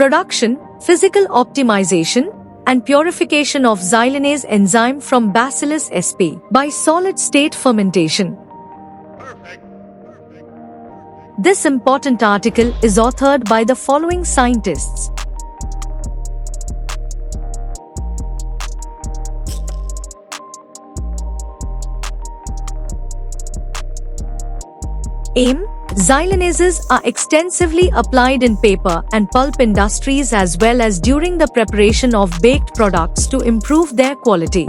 Production, physical optimization, and purification of xylanase enzyme from Bacillus sp. by solid-state fermentation. This important article is authored by the following scientists. Aim: xylanases are extensively applied in paper and pulp industries as well as during the preparation of baked products to improve their quality.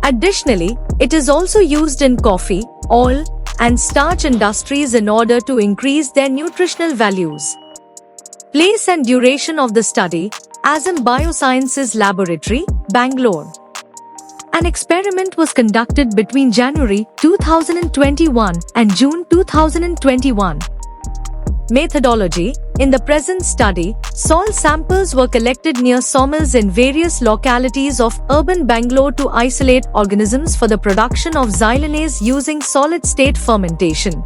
Additionally, it is also used in coffee, oil, and starch industries in order to increase their nutritional values. Place and duration of the study: ASM Biosciences Laboratory, Bangalore. An experiment was conducted between January 2021 and June 2021. Methodology: in the present study, soil samples were collected near sawmills in various localities of urban Bangalore to isolate organisms for the production of xylanase using solid-state fermentation.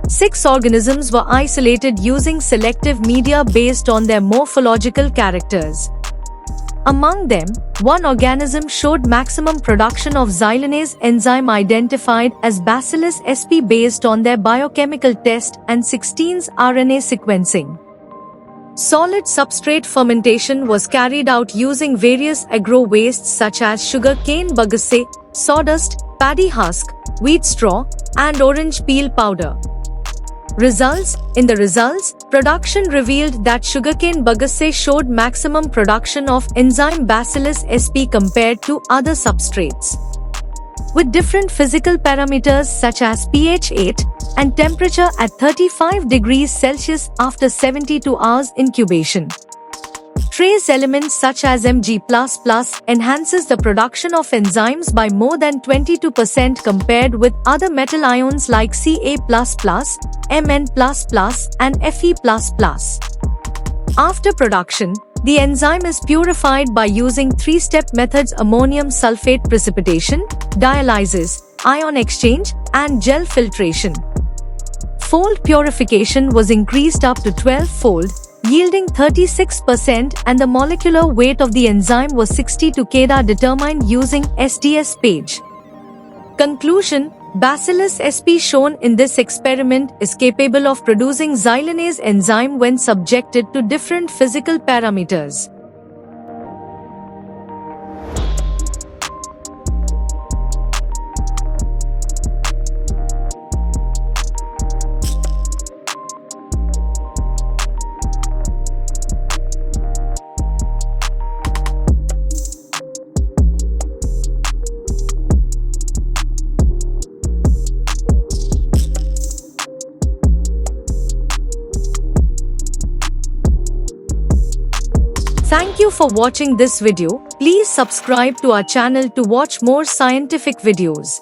6 organisms were isolated using selective media based on their morphological characters. Among them, 1 organism showed maximum production of xylanase enzyme identified as Bacillus sp based on their biochemical test and 16's RNA sequencing. Solid substrate fermentation was carried out using various agro-wastes such as sugar cane bagasse, sawdust, paddy husk, wheat straw, and orange peel powder. Results: in the results, production revealed that sugarcane bagasse showed maximum production of enzyme Bacillus sp compared to other substrates. With different physical parameters such as pH 8 and temperature at 35 degrees Celsius after 72 hours incubation. Trace elements such as Mg++ enhances the production of enzymes by more than 22% compared with other metal ions like Ca++, Mn++, and Fe++. After production, the enzyme is purified by using 3-step methods: ammonium sulfate precipitation, dialysis, ion exchange, and gel filtration. Fold purification was increased up to 12-fold, yielding 36%, and the molecular weight of the enzyme was 62 kDa determined using SDS page. Conclusion: Bacillus sp shown in this experiment is capable of producing xylanase enzyme when subjected to different physical parameters. Thank you for watching this video. Please subscribe to our channel to watch more scientific videos.